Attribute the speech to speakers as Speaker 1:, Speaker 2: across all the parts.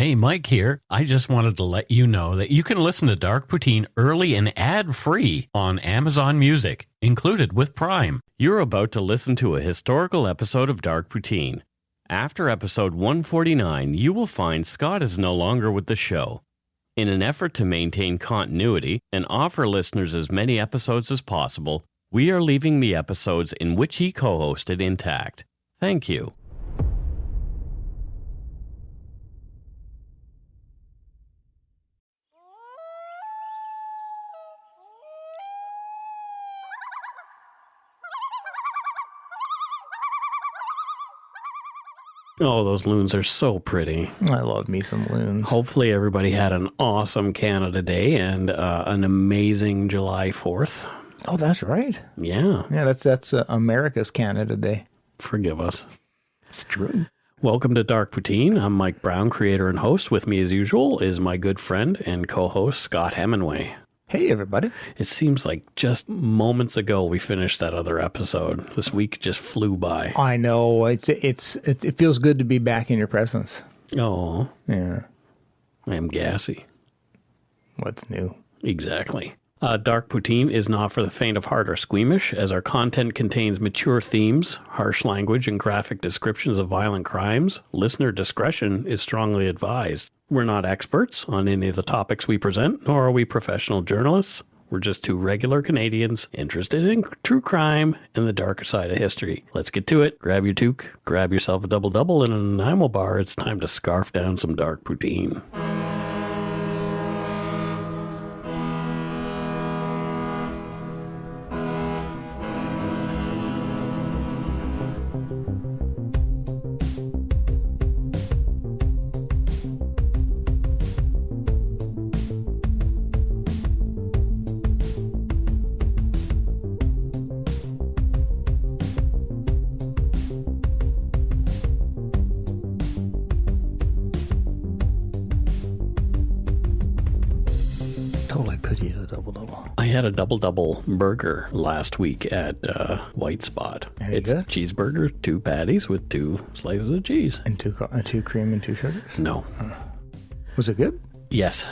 Speaker 1: Hey, Mike here. I just wanted to let you know that you can listen to Dark Poutine early and ad-free on Amazon Music, included with Prime. You're about to listen to a historical episode of Dark Poutine. After episode 149, you will find Scott is no longer with the show. In an effort to maintain continuity and offer listeners as many episodes as possible, we are leaving the episodes in which he co-hosted intact. Thank you. Oh, those loons are so pretty.
Speaker 2: I love me some loons.
Speaker 1: Hopefully everybody had an awesome Canada Day and an amazing July 4th.
Speaker 2: Oh, that's right.
Speaker 1: Yeah.
Speaker 2: Yeah, that's America's Canada Day.
Speaker 1: Forgive us.
Speaker 2: It's true.
Speaker 1: Welcome to Dark Poutine. I'm Mike Brown, creator and host. With me, as usual, is my good friend and co-host, Scott Hemingway.
Speaker 2: Hey, everybody.
Speaker 1: It seems like just moments ago we finished that other episode. This week just flew by.
Speaker 2: I know. It feels good to be back in your presence.
Speaker 1: Oh.
Speaker 2: Yeah.
Speaker 1: I am gassy.
Speaker 2: What's new?
Speaker 1: Exactly. Dark Poutine is not for the faint of heart or squeamish, as our content contains mature themes, harsh language, and graphic descriptions of violent crimes. Listener discretion is strongly advised. We're not experts on any of the topics we present, nor are we professional journalists. We're just two regular Canadians interested in true crime and the darker side of history. Let's get to it. Grab your toque, grab yourself a double-double and an enamel bar. It's time to scarf down some Dark Poutine. I had a double-double burger last week at White Spot. It's a cheeseburger, 2 patties with 2 slices of cheese.
Speaker 2: And two cream and 2 sugars?
Speaker 1: No.
Speaker 2: Was it good?
Speaker 1: Yes.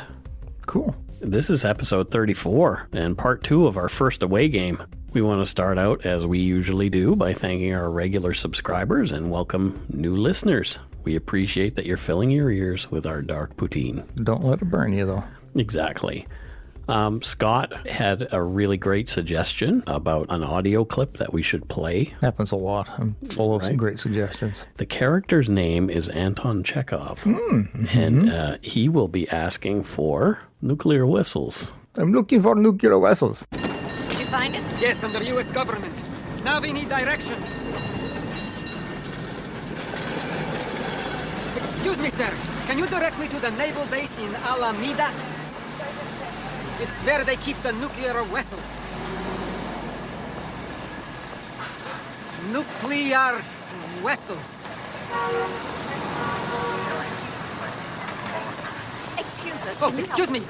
Speaker 2: Cool.
Speaker 1: This is episode 34 and part 2 of our first away game. We want to start out, as we usually do, by thanking our regular subscribers and welcome new listeners. We appreciate that you're filling your ears with our Dark Poutine.
Speaker 2: Don't let it burn you, though.
Speaker 1: Exactly. Scott had a really great suggestion about an audio clip that we should play.
Speaker 2: Happens a lot. I'm full of some great suggestions.
Speaker 1: The character's name is Anton Chekhov, and he will be asking for nuclear whistles.
Speaker 2: I'm looking for nuclear whistles.
Speaker 3: Did you find it?
Speaker 4: Yes, under U.S. government. Now we need directions. Excuse me, sir. Can you direct me to the naval base in Alameda? It's where they keep the nuclear vessels. Nuclear vessels.
Speaker 3: Excuse us.
Speaker 4: Oh, excuse me.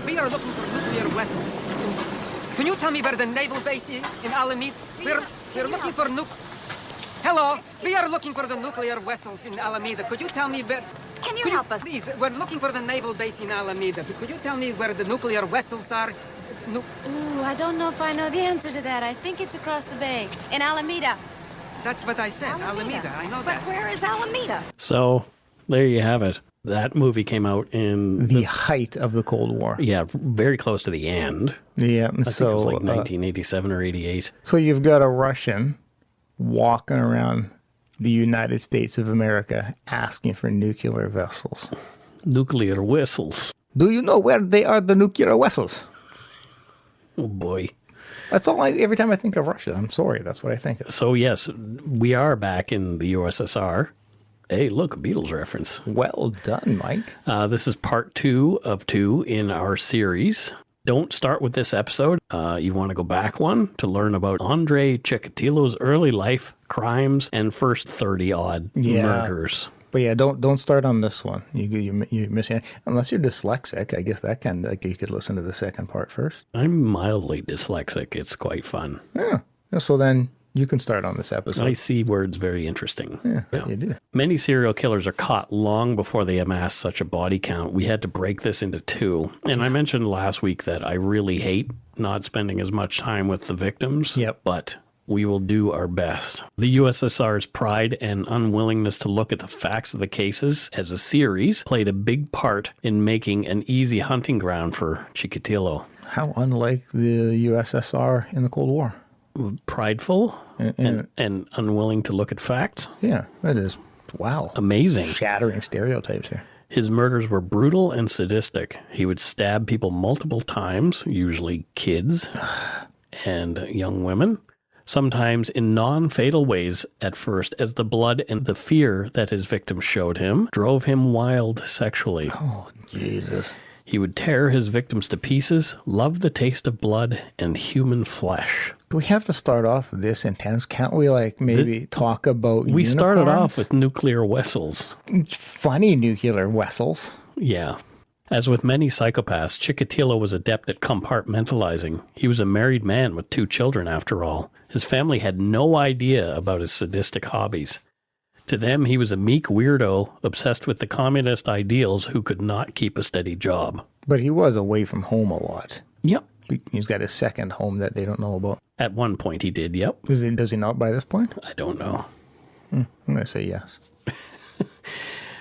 Speaker 4: We are looking for nuclear vessels. Can you tell me where the naval base is in Alameda? We're looking for Hello, we are looking for the nuclear vessels in Alameda. Could you tell me where...
Speaker 3: Can you help us?
Speaker 4: Please, we're looking for the naval base in Alameda. Could you tell me where the nuclear vessels are?
Speaker 5: Ooh, I don't know if I know the answer to that. I think it's across the bay, in Alameda.
Speaker 4: That's what I said, Alameda. I know that.
Speaker 3: But where is Alameda?
Speaker 1: So, there you have it. That movie came out in...
Speaker 2: The height of the Cold War.
Speaker 1: Yeah, very close to the end.
Speaker 2: Yeah,
Speaker 1: I think it was like 1987 or 88.
Speaker 2: So you've got a Russian walking around the United States of America asking for nuclear vessels.
Speaker 1: Nuclear whistles.
Speaker 2: Do you know where they are, the nuclear vessels?
Speaker 1: Oh, boy.
Speaker 2: That's all every time I think of Russia. I'm sorry, that's what I think of.
Speaker 1: So, yes, we are back in the USSR. Hey, look, a Beatles reference.
Speaker 2: Well done, Mike.
Speaker 1: This is part 2 of 2 in our series. Don't start with this episode. You want to go back one to learn about Andrei Chikatilo's early life, crimes, and first 30-odd murders.
Speaker 2: But yeah, don't start on this one. You're missing, unless you're dyslexic. I guess that can you could listen to the second part first.
Speaker 1: I'm mildly dyslexic. It's quite fun.
Speaker 2: Yeah. So then You can start on this episode.
Speaker 1: I see words very interesting.
Speaker 2: Yeah, you do.
Speaker 1: Many serial killers are caught long before they amass such a body count. We had to break this into two. And I mentioned last week that I really hate not spending as much time with the victims.
Speaker 2: Yep.
Speaker 1: But we will do our best. The USSR's pride and unwillingness to look at the facts of the cases as a series played a big part in making an easy hunting ground for Chikatilo.
Speaker 2: How unlike the USSR in the Cold War.
Speaker 1: Prideful and unwilling to look at facts.
Speaker 2: Yeah, that is, wow.
Speaker 1: Amazing.
Speaker 2: Shattering stereotypes here.
Speaker 1: His murders were brutal and sadistic. He would stab people multiple times, usually kids and young women, sometimes in non-fatal ways at first, as the blood and the fear that his victims showed him drove him wild sexually.
Speaker 2: Oh, Jesus.
Speaker 1: He would tear his victims to pieces, love the taste of blood and human flesh.
Speaker 2: Do we have to start off this intense? Can't we, maybe talk about
Speaker 1: We started
Speaker 2: unicorns?
Speaker 1: off with nuclear vessels.
Speaker 2: Funny nuclear vessels.
Speaker 1: Yeah. As with many psychopaths, Chikatilo was adept at compartmentalizing. He was a married man with 2 children, after all. His family had no idea about his sadistic hobbies. To them, he was a meek weirdo obsessed with the communist ideals who could not keep a steady job.
Speaker 2: But he was away from home a lot.
Speaker 1: Yep.
Speaker 2: He's got a second home that they don't know about.
Speaker 1: At one point he did, yep.
Speaker 2: Does he not by this point?
Speaker 1: I don't know.
Speaker 2: I'm going to say yes.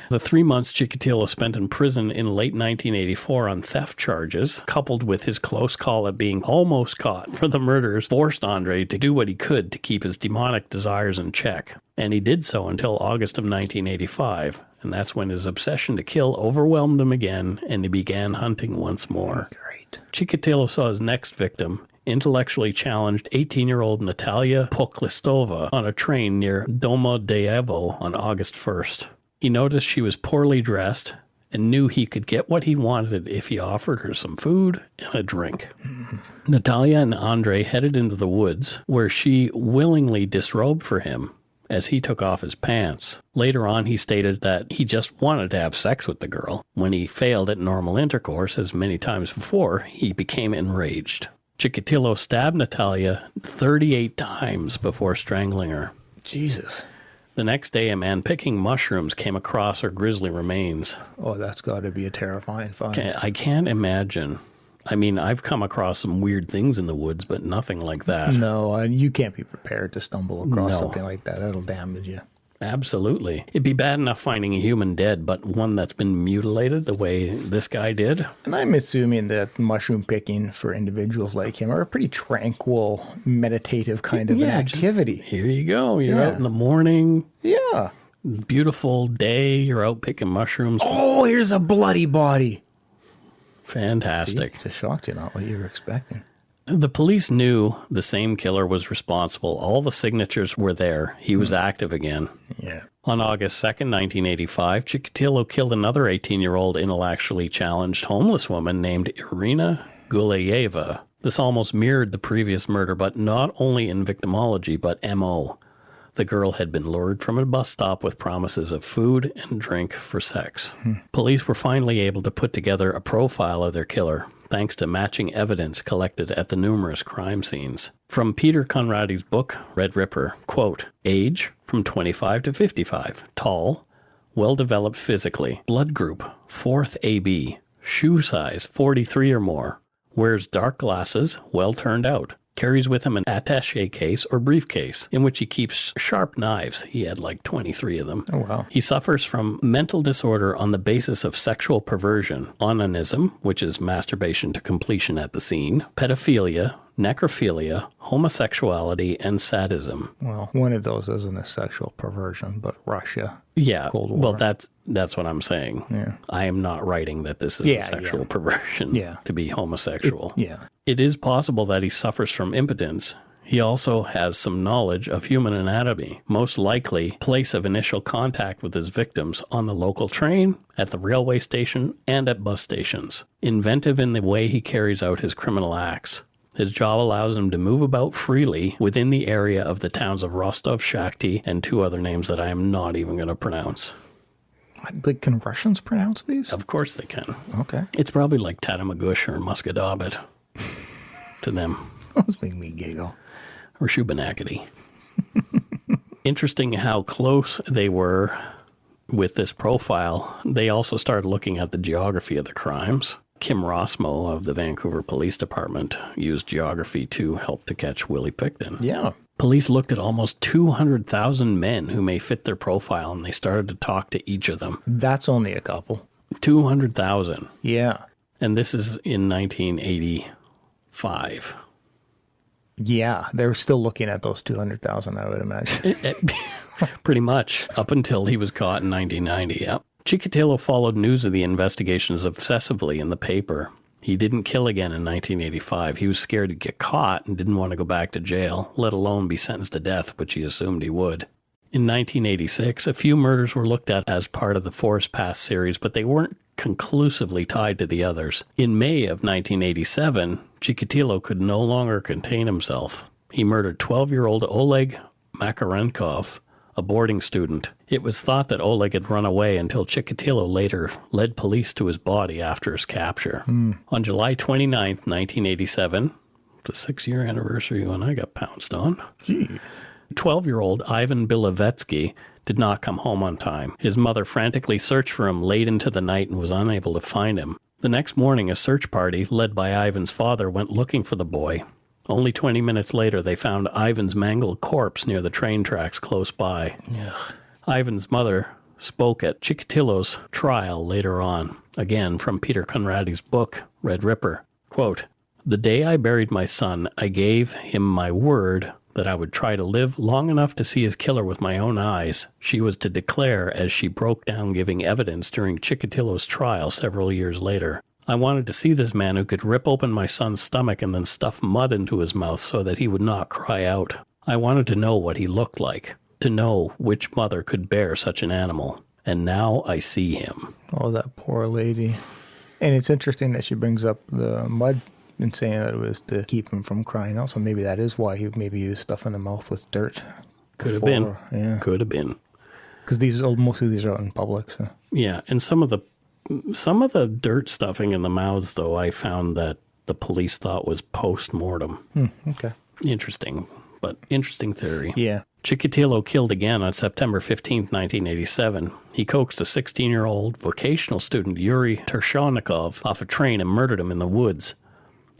Speaker 1: The 3 months Chikatilo spent in prison in late 1984 on theft charges, coupled with his close call at being almost caught for the murders, forced Andrei to do what he could to keep his demonic desires in check. And he did so until August of 1985, and that's when his obsession to kill overwhelmed him again, and he began hunting once more.
Speaker 2: Great.
Speaker 1: Chikatilo saw his next victim, intellectually challenged 18-year-old Natalia Poklistova, on a train near Domodedovo on August 1st. He noticed she was poorly dressed and knew he could get what he wanted if he offered her some food and a drink. Natalia and Andrei headed into the woods, where she willingly disrobed for him as he took off his pants. Later on, he stated that he just wanted to have sex with the girl. When he failed at normal intercourse, as many times before, he became enraged. Chikatilo stabbed Natalia 38 times before strangling her.
Speaker 2: Jesus.
Speaker 1: The next day, a man picking mushrooms came across her grisly remains.
Speaker 2: Oh, that's got to be a terrifying find.
Speaker 1: I can't imagine. I mean, I've come across some weird things in the woods, but nothing like that.
Speaker 2: No, you can't be prepared to stumble across
Speaker 1: No.
Speaker 2: something like that. It'll damage you.
Speaker 1: Absolutely. It'd be bad enough finding a human dead, but one that's been mutilated the way this guy did.
Speaker 2: And I'm assuming that mushroom picking for individuals like him are a pretty tranquil, meditative kind of an activity.
Speaker 1: Here you go. You're out in the morning.
Speaker 2: Yeah.
Speaker 1: Beautiful day. You're out picking mushrooms.
Speaker 2: Oh, here's a bloody body.
Speaker 1: Fantastic.
Speaker 2: See? Just shocked you, not what you were expecting.
Speaker 1: The police knew the same killer was responsible. All the signatures were there. He was active again.
Speaker 2: Yeah.
Speaker 1: On August 2nd, 1985, Chikatilo killed another 18-year-old intellectually challenged homeless woman named Irina Gulayeva. This almost mirrored the previous murder, but not only in victimology, but M.O. The girl had been lured from a bus stop with promises of food and drink for sex. Police were finally able to put together a profile of their killer, thanks to matching evidence collected at the numerous crime scenes. From Peter Conrady's book, Red Ripper, quote, age, from 25 to 55, tall, well-developed physically, blood group, 4th AB, shoe size, 43 or more, wears dark glasses, well turned out, carries with him an attaché case or briefcase in which he keeps sharp knives. He had like 23 of them.
Speaker 2: Oh, wow.
Speaker 1: He suffers from mental disorder on the basis of sexual perversion, onanism, which is masturbation to completion at the scene, pedophilia, necrophilia, homosexuality, and sadism.
Speaker 2: Well, one of those isn't a sexual perversion, but Russia.
Speaker 1: Yeah,
Speaker 2: Cold War.
Speaker 1: well, that's what I'm saying.
Speaker 2: Yeah.
Speaker 1: I am not writing that this is a sexual perversion to be homosexual. It is possible that he suffers from impotence. He also has some knowledge of human anatomy, most likely place of initial contact with his victims on the local train, at the railway station, and at bus stations. Inventive in the way he carries out his criminal acts. His job allows him to move about freely within the area of the towns of Rostov, Shakhty, and 2 other names that I am not even going to pronounce.
Speaker 2: Like, can Russians pronounce these?
Speaker 1: Of course they can.
Speaker 2: Okay.
Speaker 1: It's probably like Tatamagush or Muscadabit to them.
Speaker 2: Those make me giggle.
Speaker 1: Or Shubenacadie. Interesting how close they were with this profile. They also started looking at the geography of the crimes. Kim Rossmo of the Vancouver Police Department used geography to help to catch Willie Pickton.
Speaker 2: Yeah.
Speaker 1: Police looked at almost 200,000 men who may fit their profile, and they started to talk to each of them.
Speaker 2: That's only a couple.
Speaker 1: 200,000.
Speaker 2: Yeah.
Speaker 1: And this is in 1985.
Speaker 2: Yeah. They're still looking at those 200,000, I would imagine.
Speaker 1: Pretty much, up until he was caught in 1990, yep. Chikatilo followed news of the investigations obsessively in the paper. He didn't kill again in 1985. He was scared to get caught and didn't want to go back to jail, let alone be sentenced to death, which he assumed he would. In 1986, a few murders were looked at as part of the Forest Pass series, but they weren't conclusively tied to the others. In May of 1987, Chikatilo could no longer contain himself. He murdered 12-year-old Oleg Makarenkov, a boarding student. It was thought that Oleg had run away until Chikatilo later led police to his body after his capture. On July 29th, 1987, the 6-year anniversary when I got pounced on, 12-year-old Ivan Bilovetsky did not come home on time. His mother frantically searched for him late into the night and was unable to find him. The next morning, a search party, led by Ivan's father, went looking for the boy. Only 20 minutes later, they found Ivan's mangled corpse near the train tracks close by.
Speaker 2: Ugh.
Speaker 1: Ivan's mother spoke at Chikatilo's trial later on, again from Peter Conrady's book, Red Ripper. Quote, "The day I buried my son, I gave him my word that I would try to live long enough to see his killer with my own eyes," she was to declare as she broke down giving evidence during Chikatilo's trial several years later. "I wanted to see this man who could rip open my son's stomach and then stuff mud into his mouth so that he would not cry out. I wanted to know what he looked like, to know which mother could bear such an animal. And now I see him."
Speaker 2: Oh, that poor lady. And it's interesting that she brings up the mud and saying that it was to keep him from crying out. So maybe that is why he maybe used stuff in the mouth with dirt.
Speaker 1: Could have been.
Speaker 2: Yeah.
Speaker 1: Could have been.
Speaker 2: Because most of these are out in public. So.
Speaker 1: Yeah, and some of the dirt stuffing in the mouths, though, I found that the police thought was post-mortem.
Speaker 2: Okay.
Speaker 1: Interesting theory.
Speaker 2: Yeah.
Speaker 1: Chikatilo killed again on September 15, 1987. He coaxed a 16-year-old vocational student, Yuri Tershonikov, off a train and murdered him in the woods.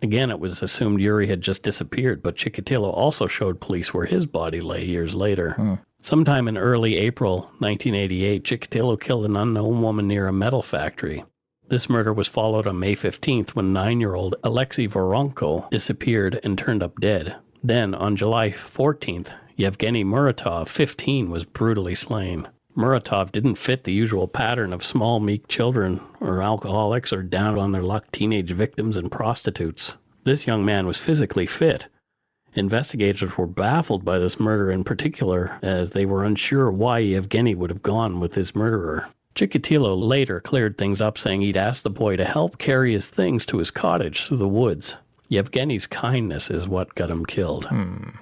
Speaker 1: Again, it was assumed Yuri had just disappeared, but Chikatilo also showed police where his body lay years later. Sometime in early April 1988, Chikatilo killed an unknown woman near a metal factory. This murder was followed on May 15th when 9-year-old Alexei Voronko disappeared and turned up dead. Then, on July 14th, Yevgeny Muratov, 15, was brutally slain. Muratov didn't fit the usual pattern of small, meek children or alcoholics or down-on-their-luck teenage victims and prostitutes. This young man was physically fit. Investigators were baffled by this murder in particular, as they were unsure why Yevgeny would have gone with his murderer. Chikatilo later cleared things up, saying he'd asked the boy to help carry his things to his cottage through the woods. Yevgeny's kindness is what got him killed.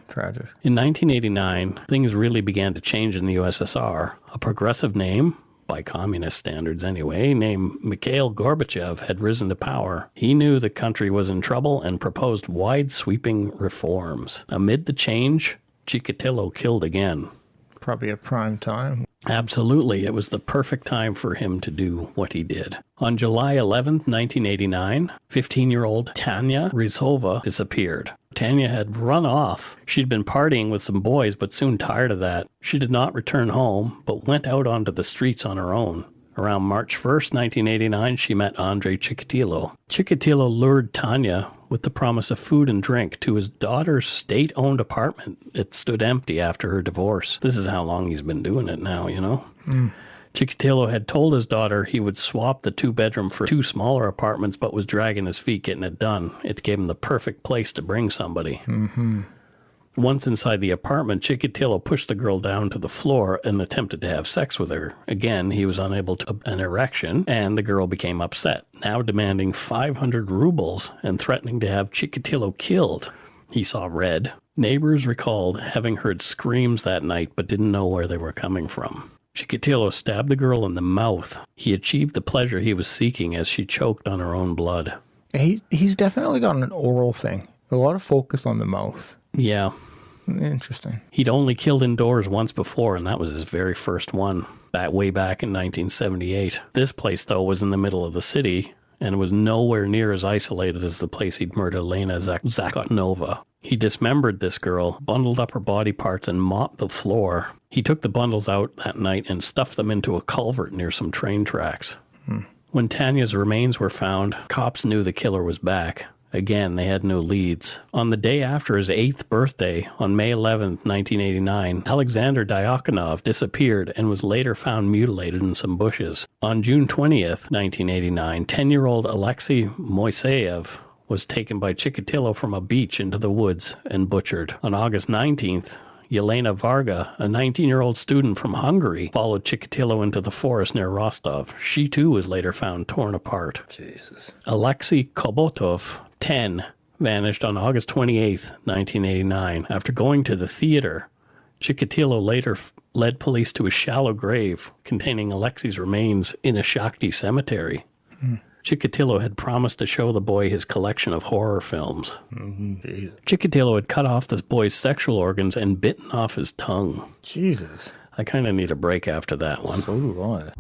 Speaker 2: Tragic.
Speaker 1: In 1989, things really began to change in the USSR. A progressive name, by communist standards anyway, named Mikhail Gorbachev had risen to power. He knew the country was in trouble and proposed wide-sweeping reforms. Amid the change, Chikatilo killed again.
Speaker 2: Probably a prime time.
Speaker 1: Absolutely. It was the perfect time for him to do what he did. On July 11th, 1989, 15-year-old Tanya Rizhova disappeared. Tanya had run off. She'd been partying with some boys, but soon tired of that. She did not return home, but went out onto the streets on her own. Around March 1st, 1989, she met Andrei Chikatilo. Chikatilo lured Tanya with the promise of food and drink to his daughter's state-owned apartment. It stood empty after her divorce. This is how long he's been doing it now, you know? Chikatilo had told his daughter he would swap the 2-bedroom for 2 smaller apartments, but was dragging his feet getting it done. It gave him the perfect place to bring somebody. Once inside the apartment, Chikatilo pushed the girl down to the floor and attempted to have sex with her. Again, he was unable to an erection, and the girl became upset, now demanding 500 rubles and threatening to have Chikatilo killed. He saw red. Neighbors recalled having heard screams that night, but didn't know where they were coming from. Chikatilo stabbed the girl in the mouth. He achieved the pleasure he was seeking as she choked on her own blood.
Speaker 2: He's definitely got an oral thing. A lot of focus on the mouth.
Speaker 1: Yeah.
Speaker 2: Interesting.
Speaker 1: He'd only killed indoors once before, and that was his very first one, way back in 1978. This place, though, was in the middle of the city, and was nowhere near as isolated as the place he'd murdered Elena Zakotnova. He dismembered this girl, bundled up her body parts, and mopped the floor. He took the bundles out that night and stuffed them into a culvert near some train tracks. When Tanya's remains were found, cops knew the killer was back. Again, they had no leads. On the day after his 8th birthday, on May 11, 1989, Alexander Diakonov disappeared and was later found mutilated in some bushes. On June 20th, 1989, 10-year-old Alexei Moiseyev was taken by Chikatilo from a beach into the woods and butchered. On August 19th, Yelena Varga, a 19-year-old student from Hungary, followed Chikatilo into the forest near Rostov. She too was later found torn apart.
Speaker 2: Jesus.
Speaker 1: Alexei Kobotov, 10, vanished on August 28, 1989. After going to the theater, Chikatilo later led police to a shallow grave containing Alexei's remains in a Shakhty cemetery. Chikatilo had promised to show the boy his collection of horror films. Chikatilo had cut off this boy's sexual organs and bitten off his tongue.
Speaker 2: Jesus.
Speaker 1: I kind of need a break after that one.
Speaker 2: So do I.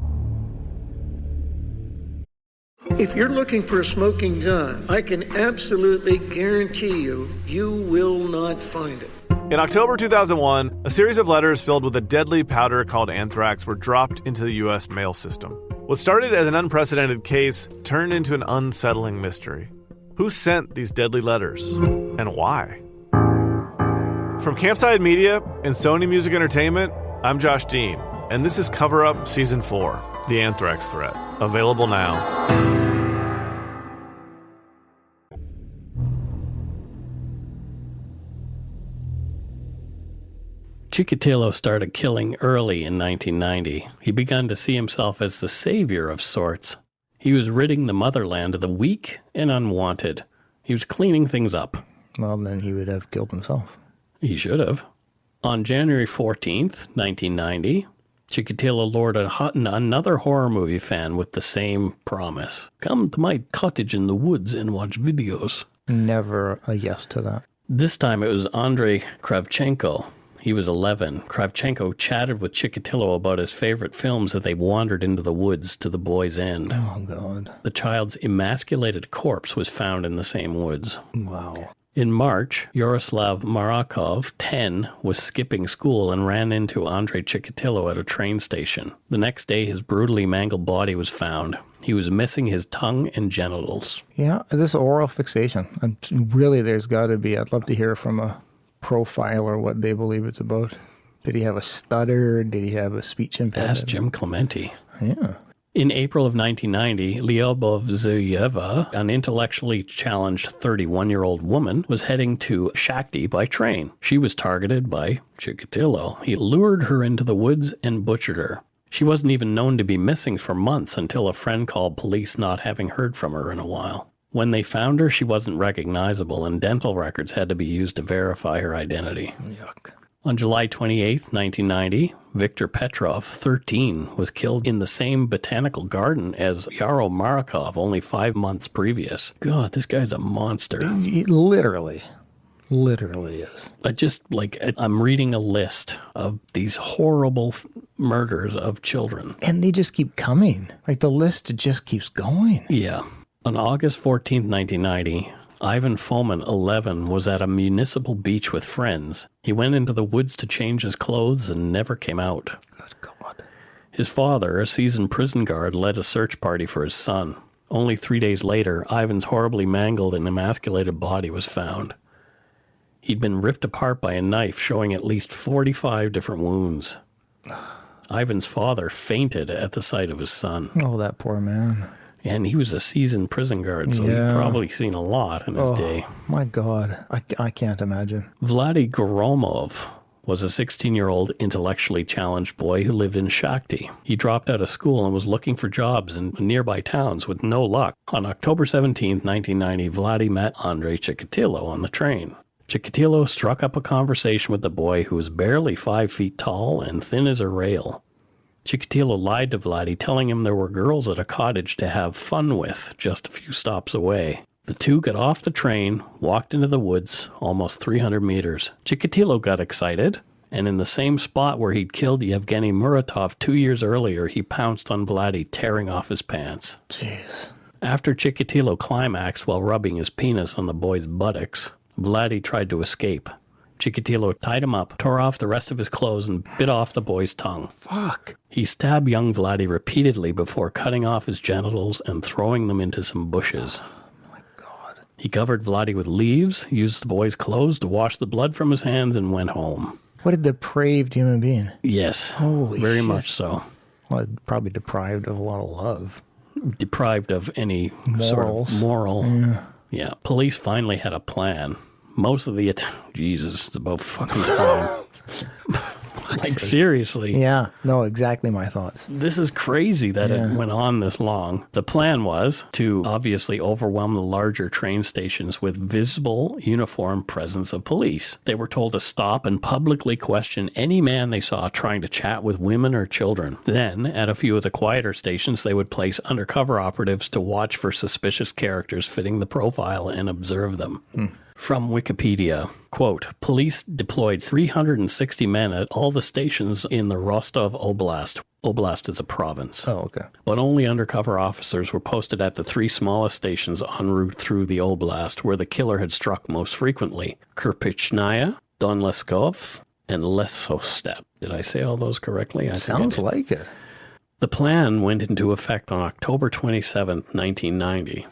Speaker 6: If you're looking for a smoking gun, I can absolutely guarantee you, you will not find it.
Speaker 7: In October 2001, a series of letters filled with a deadly powder called anthrax were dropped into the U.S. mail system. What started as an unprecedented case turned into an unsettling mystery. Who sent these deadly letters? And why? From Campside Media and Sony Music Entertainment, I'm Josh Dean, and this is Cover Up Season 4, The Anthrax Threat. Available now.
Speaker 1: Chikatilo started killing early in 1990. He began to see himself as the savior of sorts. He was ridding the motherland of the weak and unwanted. He was cleaning things up.
Speaker 2: Well, then he would have killed himself.
Speaker 1: He should have. On January 14th, 1990, Chikatilo lured another horror movie fan with the same promise. Come to my cottage in the woods and watch videos.
Speaker 2: Never a yes to that.
Speaker 1: This time it was Andrei Kravchenko. He was 11. Kravchenko chatted with Chikatilo about his favorite films as they wandered into the woods to the boy's end.
Speaker 2: Oh, God.
Speaker 1: The child's emasculated corpse was found in the same woods.
Speaker 2: Wow.
Speaker 1: In March, Yaroslav Marakov, 10, was skipping school and ran into Andrei Chikatilo at a train station. The next day, his brutally mangled body was found. He was missing his tongue and genitals.
Speaker 2: Yeah, this oral fixation. Really, there's got to be. I'd love to hear from a profiler what they believe it's about. Did he have a stutter? Did he have a speech impediment?
Speaker 1: Ask Jim Clementi.
Speaker 2: Yeah.
Speaker 1: In April of 1990, Lyubov Zuyeva, an intellectually challenged 31-year-old woman, was heading to Shakhty by train. She was targeted by Chikatilo. He lured her into the woods and butchered her. She wasn't even known to be missing for months until a friend called police not having heard from her in a while. When they found her, she wasn't recognizable, and dental records had to be used to verify her identity.
Speaker 2: Yuck.
Speaker 1: On July 28, 1990, Viktor Petrov, 13, was killed in the same botanical garden as Yaro Marakov only 5 months previous. God, this guy's a monster.
Speaker 2: He literally is.
Speaker 1: I'm reading a list of these horrible murders of children.
Speaker 2: And they just keep coming. Like, the list just keeps going.
Speaker 1: Yeah. On August 14, 1990, Ivan Fomin, 11, was at a municipal beach with friends. He went into the woods to change his clothes and never came out.
Speaker 2: Good God.
Speaker 1: His father, a seasoned prison guard, led a search party for his son. Only 3 days later, Ivan's horribly mangled and emasculated body was found. He'd been ripped apart by a knife, showing at least 45 different wounds. Ivan's father fainted at the sight of his son.
Speaker 2: Oh, that poor man.
Speaker 1: And he was a seasoned prison guard, so he'd probably seen a lot in his day.
Speaker 2: My God, I can't imagine.
Speaker 1: Vladdy Goromov was a 16-year-old intellectually challenged boy who lived in Shakhty. He dropped out of school and was looking for jobs in nearby towns with no luck. On October 17, 1990, Vladdy met Andrei Chikatilo on the train. Chikatilo struck up a conversation with the boy, who was barely 5 feet tall and thin as a rail. Chikatilo lied to Vladdy, telling him there were girls at a cottage to have fun with just a few stops away. The two got off the train, walked into the woods, almost 300 meters. Chikatilo got excited, and in the same spot where he'd killed Yevgeny Muratov 2 years earlier, he pounced on Vladdy, tearing off his pants.
Speaker 2: Jeez.
Speaker 1: After Chikatilo climaxed while rubbing his penis on the boy's buttocks, Vladdy tried to escape. Chikatilo tied him up, tore off the rest of his clothes, and bit off the boy's tongue.
Speaker 2: Fuck.
Speaker 1: He stabbed young Vladdy repeatedly before cutting off his genitals and throwing them into some bushes.
Speaker 2: Oh my God.
Speaker 1: He covered Vladdy with leaves, used the boy's clothes to wash the blood from his hands, and went home.
Speaker 2: What a depraved human being.
Speaker 1: Yes,
Speaker 2: Holy
Speaker 1: very
Speaker 2: shit.
Speaker 1: much so.
Speaker 2: Well, probably deprived of a lot of love.
Speaker 1: Deprived of any
Speaker 2: Morals.
Speaker 1: sort of moral. Yeah. Police finally had a plan. Most of the Jesus, it's about fucking time. Like, seriously.
Speaker 2: Yeah, no, exactly my thoughts.
Speaker 1: This is crazy that it went on this long. The plan was to obviously overwhelm the larger train stations with visible, uniformed presence of police. They were told to stop and publicly question any man they saw trying to chat with women or children. Then, at a few of the quieter stations, they would place undercover operatives to watch for suspicious characters fitting the profile and observe them. From Wikipedia, quote, police deployed 360 men at all the stations in the Rostov Oblast. Oblast is a province.
Speaker 2: Oh, okay.
Speaker 1: But only undercover officers were posted at the three smallest stations en route through the Oblast, where the killer had struck most frequently. Kirpichnaya, Donleskov, and Lesostet. Did I say all those correctly?
Speaker 2: Sounds like it.
Speaker 1: The plan went into effect on October 27th, 1990.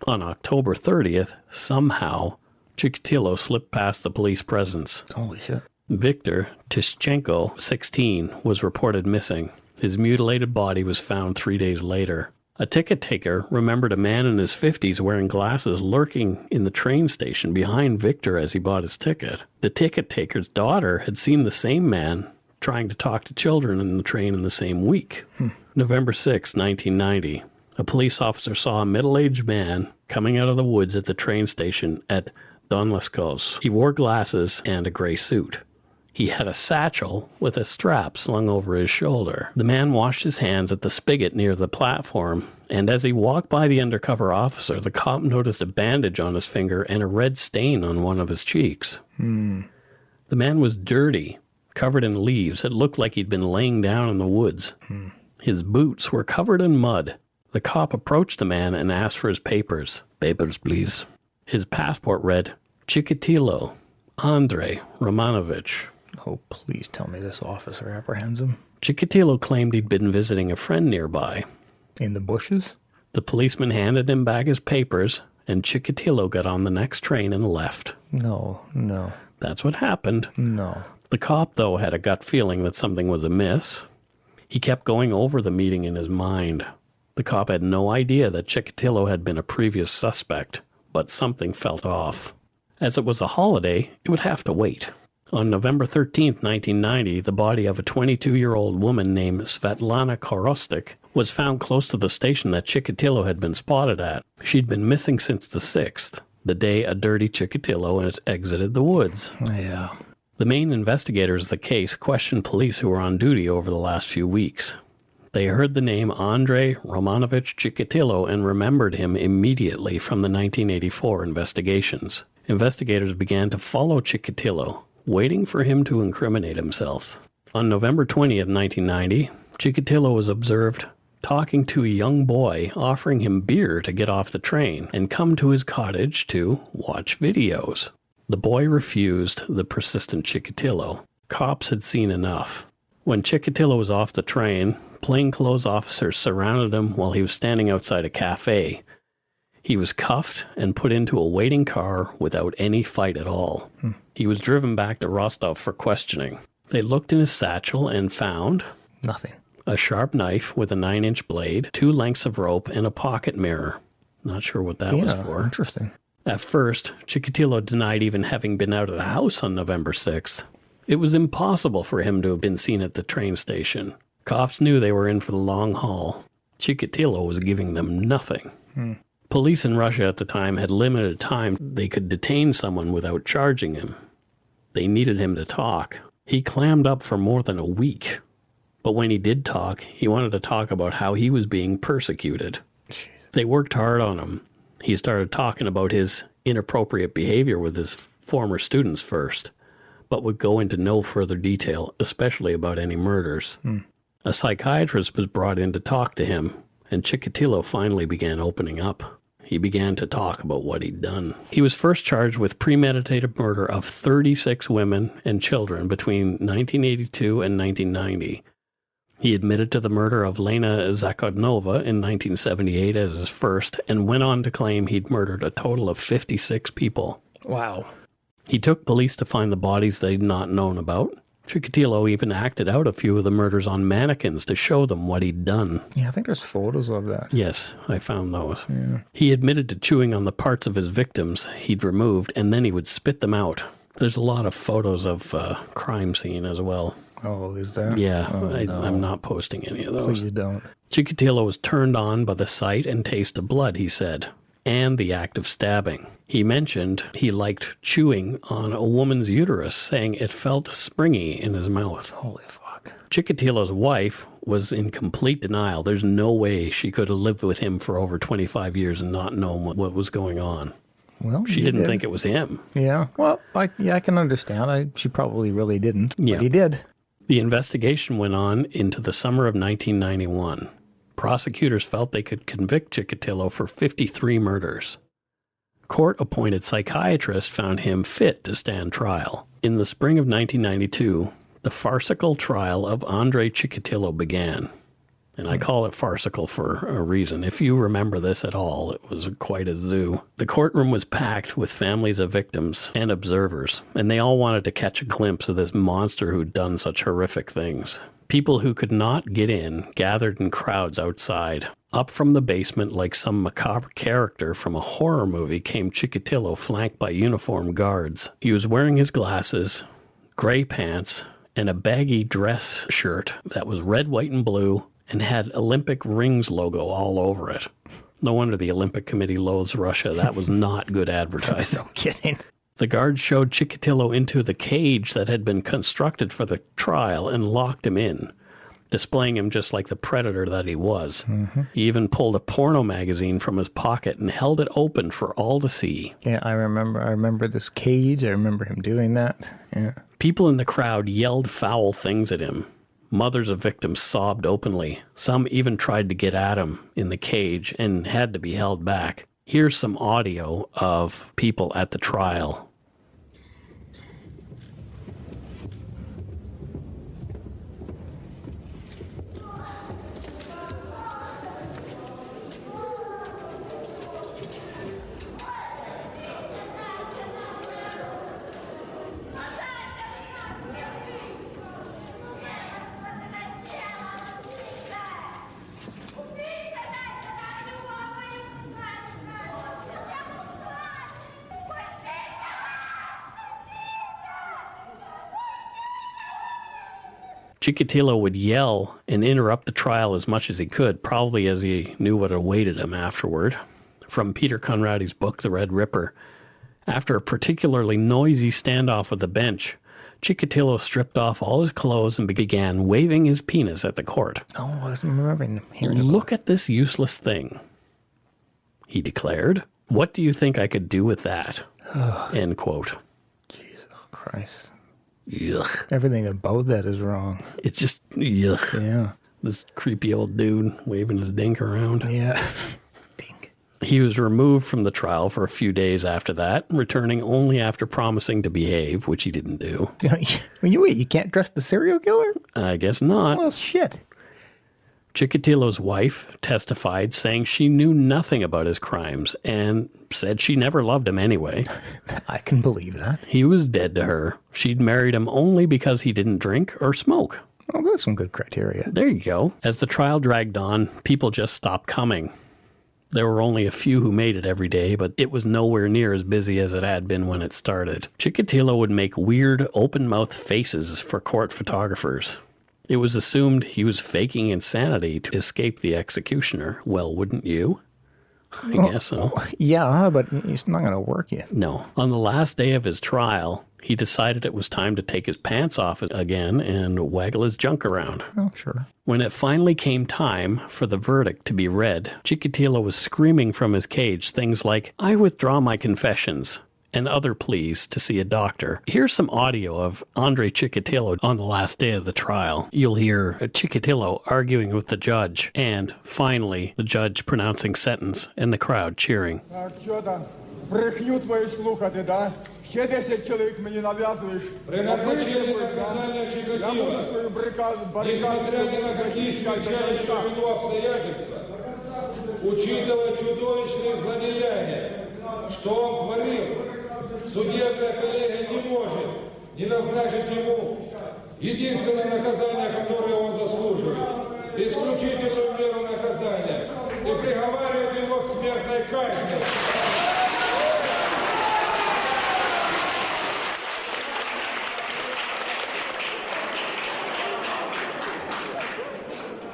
Speaker 1: On October 30th, somehow, Chikatilo slipped past the police presence.
Speaker 2: Holy shit.
Speaker 1: Viktor Tishchenko, 16, was reported missing. His mutilated body was found 3 days later. A ticket taker remembered a man in his 50s wearing glasses lurking in the train station behind Viktor as he bought his ticket. The ticket taker's daughter had seen the same man trying to talk to children in the train in the same week. November 6, 1990. A police officer saw a middle-aged man coming out of the woods at the train station at Donleskos. He wore glasses and a gray suit. He had a satchel with a strap slung over his shoulder. The man washed his hands at the spigot near the platform, and as he walked by the undercover officer, the cop noticed a bandage on his finger and a red stain on one of his cheeks. The man was dirty, covered in leaves. It looked like he'd been laying down in the woods. His boots were covered in mud. The cop approached the man and asked for his papers. Papers, please. His passport read, Chikatilo, Andrei Romanovich.
Speaker 2: Oh, please tell me this officer apprehends him.
Speaker 1: Chikatilo claimed he'd been visiting a friend nearby.
Speaker 2: In the bushes?
Speaker 1: The policeman handed him back his papers, and Chikatilo got on the next train and left.
Speaker 2: No.
Speaker 1: That's what happened.
Speaker 2: No.
Speaker 1: The cop, though, had a gut feeling that something was amiss. He kept going over the meeting in his mind. The cop had no idea that Chikatilo had been a previous suspect, but something felt off. As it was a holiday, it would have to wait. On November 13th, 1990, the body of a 22-year-old woman named Svetlana Korostik was found close to the station that Chikatilo had been spotted at. She'd been missing since the 6th, the day a dirty Chikatilo had exited the woods.
Speaker 2: Yeah.
Speaker 1: The main investigators of the case questioned police who were on duty over the last few weeks. They heard the name Andrei Romanovich Chikatilo and remembered him immediately from the 1984 investigations. Investigators began to follow Chikatilo, waiting for him to incriminate himself. On November 20th, 1990, Chikatilo was observed talking to a young boy, offering him beer to get off the train and come to his cottage to watch videos. The boy refused the persistent Chikatilo. Cops had seen enough. When Chikatilo was off the train, plainclothes officers surrounded him while he was standing outside a cafe. He was cuffed and put into a waiting car without any fight at all. He was driven back to Rostov for questioning. They looked in his satchel and found
Speaker 2: Nothing.
Speaker 1: a sharp knife with a 9-inch blade, 2 lengths of rope, and a pocket mirror. Not sure what that was for.
Speaker 2: Interesting.
Speaker 1: At first, Chikatilo denied even having been out of the house on November 6th. It was impossible for him to have been seen at the train station. Cops knew they were in for the long haul. Chikatilo was giving them nothing. Police in Russia at the time had limited time they could detain someone without charging him. They needed him to talk. He clammed up for more than a week. But when he did talk, he wanted to talk about how he was being persecuted. They worked hard on him. He started talking about his inappropriate behavior with his former students first, but would go into no further detail, especially about any murders. A psychiatrist was brought in to talk to him, and Chikatilo finally began opening up. He began to talk about what he'd done. He was first charged with premeditated murder of 36 women and children between 1982 and 1990. He admitted to the murder of Lena Zakhodnova in 1978 as his first, and went on to claim he'd murdered a total of 56 people.
Speaker 2: Wow.
Speaker 1: He took police to find the bodies they'd not known about. Chikatilo even acted out a few of the murders on mannequins to show them what he'd done.
Speaker 2: Yeah, I think there's photos of that.
Speaker 1: Yes, I found those.
Speaker 2: Yeah.
Speaker 1: He admitted to chewing on the parts of his victims he'd removed, and then he would spit them out. There's a lot of photos of crime scene as well.
Speaker 2: Oh, is there?
Speaker 1: Yeah,
Speaker 2: Oh, no.
Speaker 1: I'm not posting any of those.
Speaker 2: Please don't.
Speaker 1: Chikatilo was turned on by the sight and taste of blood, he said, and the act of stabbing. He mentioned he liked chewing on a woman's uterus, saying it felt springy in his mouth.
Speaker 2: Holy fuck.
Speaker 1: Chikatilo's wife was in complete denial. There's no way she could have lived with him for over 25 years and not known what was going on.
Speaker 2: Well,
Speaker 1: She
Speaker 2: he
Speaker 1: didn't
Speaker 2: did.
Speaker 1: think it was him.
Speaker 2: Yeah. Well, I can understand. She probably really didn't,
Speaker 1: Yeah.
Speaker 2: but he did.
Speaker 1: The investigation went on into the summer of 1991. Prosecutors felt they could convict Chikatilo for 53 murders. Court-appointed psychiatrists found him fit to stand trial. In the spring of 1992, the farcical trial of Andrei Chikatilo began. And I call it farcical for a reason. If you remember this at all, it was quite a zoo. The courtroom was packed with families of victims and observers, and they all wanted to catch a glimpse of this monster who'd done such horrific things. People who could not get in gathered in crowds outside. Up from the basement, like some macabre character from a horror movie, came Chikatilo, flanked by uniformed guards. He was wearing his glasses, gray pants, and a baggy dress shirt that was red, white, and blue, and had Olympic rings logo all over it. No wonder the Olympic Committee loathes Russia. That was not good advertising.
Speaker 2: No kidding.
Speaker 1: The guards showed Chikatilo into the cage that had been constructed for the trial and locked him in, displaying him just like the predator that he was.
Speaker 2: Mm-hmm.
Speaker 1: He even pulled a porno magazine from his pocket and held it open for all to see.
Speaker 2: Yeah, I remember this cage. I remember him doing that. Yeah.
Speaker 1: People in the crowd yelled foul things at him. Mothers of victims sobbed openly. Some even tried to get at him in the cage and had to be held back. Here's some audio of people at the trial. Chikatilo would yell and interrupt the trial as much as he could, probably as he knew what awaited him afterward. From Peter Conrady's book, The Red Ripper, after a particularly noisy standoff with the bench, Chikatilo stripped off all his clothes and began waving his penis at the court.
Speaker 2: Oh, I was remembering hearing
Speaker 1: "Look at this useless thing," he declared. "What do you think I could do with that?" End quote.
Speaker 2: Jesus Christ.
Speaker 1: Yuck.
Speaker 2: Everything about that is wrong.
Speaker 1: It's just, yuck.
Speaker 2: Yeah.
Speaker 1: This creepy old dude waving his dink around.
Speaker 2: Yeah. Dink.
Speaker 1: He was removed from the trial for a few days after that, returning only after promising to behave, which he didn't do.
Speaker 2: When you can't trust the serial killer?
Speaker 1: I guess not.
Speaker 2: Well, shit.
Speaker 1: Chikatilo's wife testified, saying she knew nothing about his crimes and said she never loved him anyway.
Speaker 2: I can believe that.
Speaker 1: He was dead to her. She'd married him only because he didn't drink or smoke.
Speaker 2: Well, that's some good criteria.
Speaker 1: There you go. As the trial dragged on, people just stopped coming. There were only a few who made it every day, but it was nowhere near as busy as it had been when it started. Chikatilo would make weird, open-mouthed faces for court photographers. It was assumed he was faking insanity to escape the executioner. Well, wouldn't you? I guess so.
Speaker 2: Yeah, but it's not going to work yet.
Speaker 1: No. On the last day of his trial, he decided it was time to take his pants off again and waggle his junk around.
Speaker 2: Oh, sure.
Speaker 1: When it finally came time for the verdict to be read, Chikatilo was screaming from his cage things like, "I withdraw my confessions," and other pleas to see a doctor. Here's some audio of Andrei Chikatilo on the last day of the trial. You'll hear Chikatilo arguing with the judge, and finally, the judge pronouncing sentence and the crowd cheering.
Speaker 8: Брехню твою слухати, да? Ще 10 чоловік мені нав'язуєш.
Speaker 9: При назначении наказания Чикатило, несмотря ни на какие смягчающие вину обстоятельства, учитывая чудовищные злодеяния, что он творил, судебная коллегия не может не назначить ему единственное наказание, которое он заслуживает, исключительную меру наказания, и приговаривает его к смертной казни.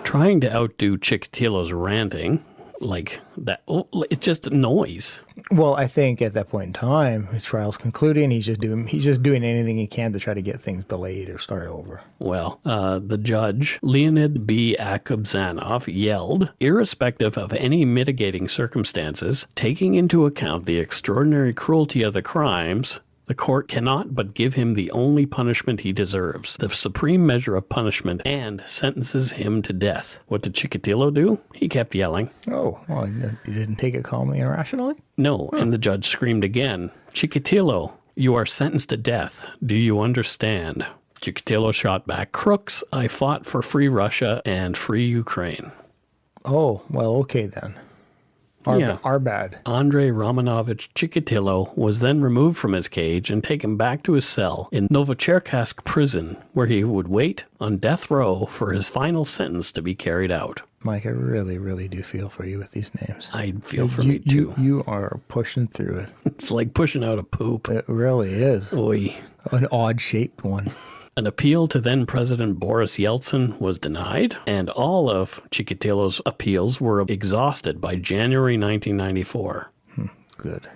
Speaker 1: Trying to outdo Chikatilo's ranting, like that, it's just noise.
Speaker 2: Well, I think at that point in time, his trial's concluding. He's just doing anything he can to try to get things delayed or start over.
Speaker 1: Well, the judge, Leonid B. Akobzanov, yelled, irrespective of any mitigating circumstances, taking into account the extraordinary cruelty of the crimes, the court cannot but give him the only punishment he deserves, the supreme measure of punishment, and sentences him to death. What did Chikatilo do? He kept yelling.
Speaker 2: Oh, well, you didn't take it calmly and rationally?
Speaker 1: No, and the judge screamed again, "Chikatilo, you are sentenced to death. Do you understand?" Chikatilo shot back, "Crooks, I fought for free Russia and free Ukraine."
Speaker 2: Oh, well, okay then. Our bad.
Speaker 1: Andrei Romanovich Chikatilo was then removed from his cage and taken back to his cell in Novocherkassk prison, where he would wait on death row for his final sentence to be carried out.
Speaker 2: Mike, I really, really do feel for you with these names.
Speaker 1: I feel for me too.
Speaker 2: You are pushing through it.
Speaker 1: It's like pushing out a poop.
Speaker 2: It really is.
Speaker 1: Oy.
Speaker 2: An odd-shaped one.
Speaker 1: An appeal to then-President Boris Yeltsin was denied, and all of Chikatilo's appeals were exhausted by January 1994.
Speaker 2: Good.